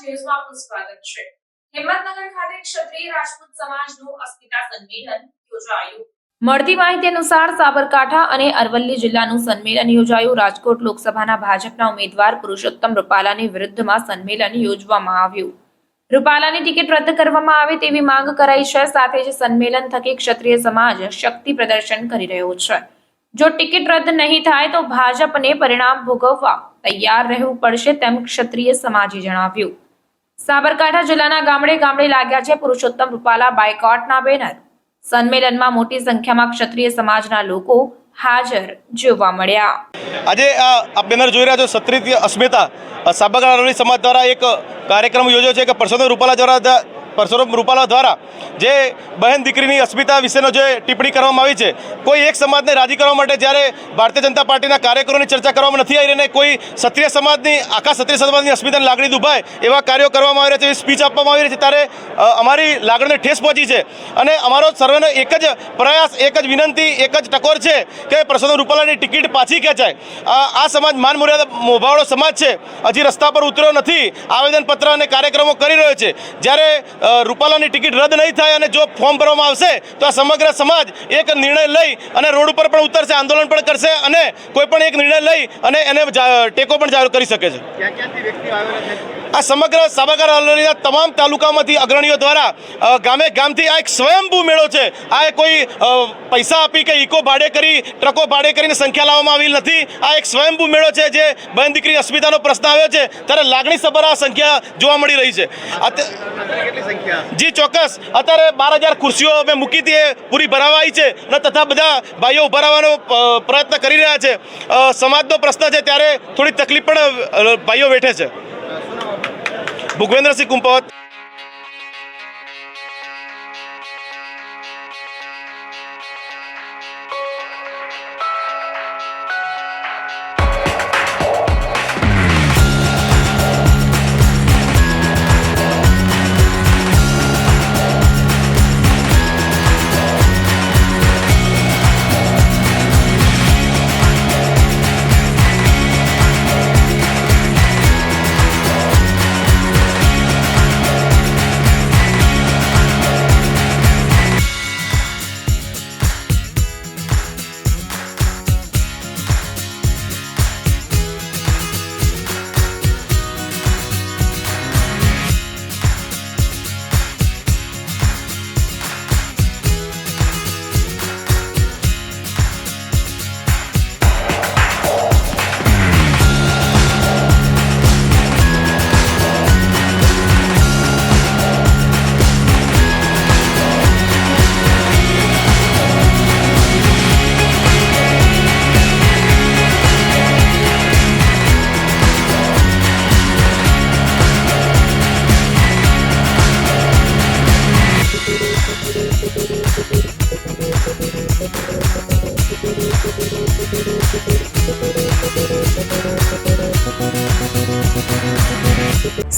ન્યૂઝમાં આપનું સ્વાગત છે। હિંમતનગર ખાતે ક્ષત્રિય રાજપૂત સમાજનું અસ્મિતા સંમેલન યોજાયું। મળતી માહિતી અનુસાર સાબરકાંઠા અને અરવલ્લી જિલ્લાનું સંમેલન યોજાયું। રાજકોટ લોકસભાના ભાજપના ઉમેદવાર પુરુષોત્તમ રૂપાલાની વિરુદ્ધમાં સંમેલન યોજવામાં આવ્યું। રૂપાલાની ટિકિટ રદ કરવામાં આવે તેવી માંગ કરાઈ છે। સાથે જ સંમેલન થકી ક્ષત્રિય સમાજ શક્તિ પ્રદર્શન કરી રહ્યો છે। જો ટિકિટ રદ નહીં થાય તો ભાજપને પરિણામ ભોગવવા તૈયાર રહેવું પડશે તેમ ક્ષત્રિય સમાજે જણાવ્યું। સાબરકાંઠા જિલ્લાના ગામડે ગામડે લાગ્યા છે પુરુષોત્તમ રૂપાલા બાયકોટના બેનર। સંમેલનમાં મોટી સંખ્યામાં ક્ષત્રિય સમાજના લોકો હાજર જોવા મળ્યા। આજે આ બેનર જોઈ રહ્યા છો ક્ષત્રિય અસ્મિતા સાબરકાંઠા અરવલ્લી સમાજ દ્વારા એક કાર્યક્રમ યોજ્યો છે કે પરસોત્તમ રૂપાલા દ્વારા જે બહેન દીકરીની અસ્મિતા વિશેનો જે ટિપ્પણી કરવામાં આવી છે, કોઈ એક સમાજને રાજી કરવા માટે જ્યારે ભારતીય જનતા પાર્ટીના કાર્યકરોની ચર્ચા કરવામાં નથી આવી રહી, કોઈ ક્ષત્રિય સમાજની આખા ક્ષત્રિય સમાજની અસ્મિતાની લાગણી દુભાય એવા કાર્યો કરવામાં આવી રહ્યા છે, એવી સ્પીચ આપવામાં આવી રહી છે, ત્યારે અમારી લાગણીને ઠેસ પહોંચી છે અને અમારો સર્વેનો એક જ પ્રયાસ, એક જ વિનંતી, એક જ ટકોર છે કે પરસોત્તમ રૂપાલાની ટિકિટ પાછી ખેંચાય। આ સમાજ માન મર્યાદા મોભાવાળો સમાજ છે, હજી રસ્તા પર ઉતર્યો નથી, આવેદનપત્ર અને કાર્યક્રમો કરી રહ્યો છે। જ્યારે રૂપાલાની ટિકિટ રદ નહીં થાય અને જો ફોર્મ ભરવામાં આવશે તો આ સમગ્ર સમાજ એક નિર્ણય લઈ અને રોડ ઉપર પણ ઉતરશે, આંદોલન પણ કરશે અને કોઈ પણ એક નિર્ણય લઈ અને એને ટેકો પણ જાહેર કરી શકે છે। આ સમગ્ર સાબરકાંઠા અરવલ્લીના તમામ તાલુકામાંથી અગ્રણીઓ દ્વારા ગામે ગામથી આ એક સ્વયંભૂ મેળો છે। આ કોઈ પૈસા આપી કે ઇકો ભાડે કરી, ટ્રકો ભાડે કરીને સંખ્યા લાવવામાં આવી નથી। આ એક સ્વયંભૂ મેળો છે જે બહેન દીકરી અસ્મિતાનો પ્રશ્ન આવ્યો છે ત્યારે લાગણીસભર આ સંખ્યા જોવા મળી રહી છે। જી ચોક્કસ, અત્યારે 12,000 ખુરશીઓ અમે મૂકી હતી, એ પૂરી ભરાવાઈ છે અને તથા બધા ભાઈઓ ઉભા રહેવાનો પ્રયત્ન કરી રહ્યા છે। સમાજનો પ્રશ્ન છે ત્યારે થોડી તકલીફ પણ ભાઈઓ વેઠે છે। ભૂગવેન્દ્રસિંહ કુંપવત।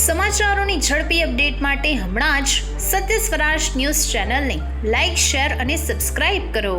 સમાચારોની ઝડપી અપડેટ માટે હમણાં જ સત્ય સ્વરાજ ન્યૂઝ ચેનલને લાઇક, શેર અને સબસ્ક્રાઇબ કરો।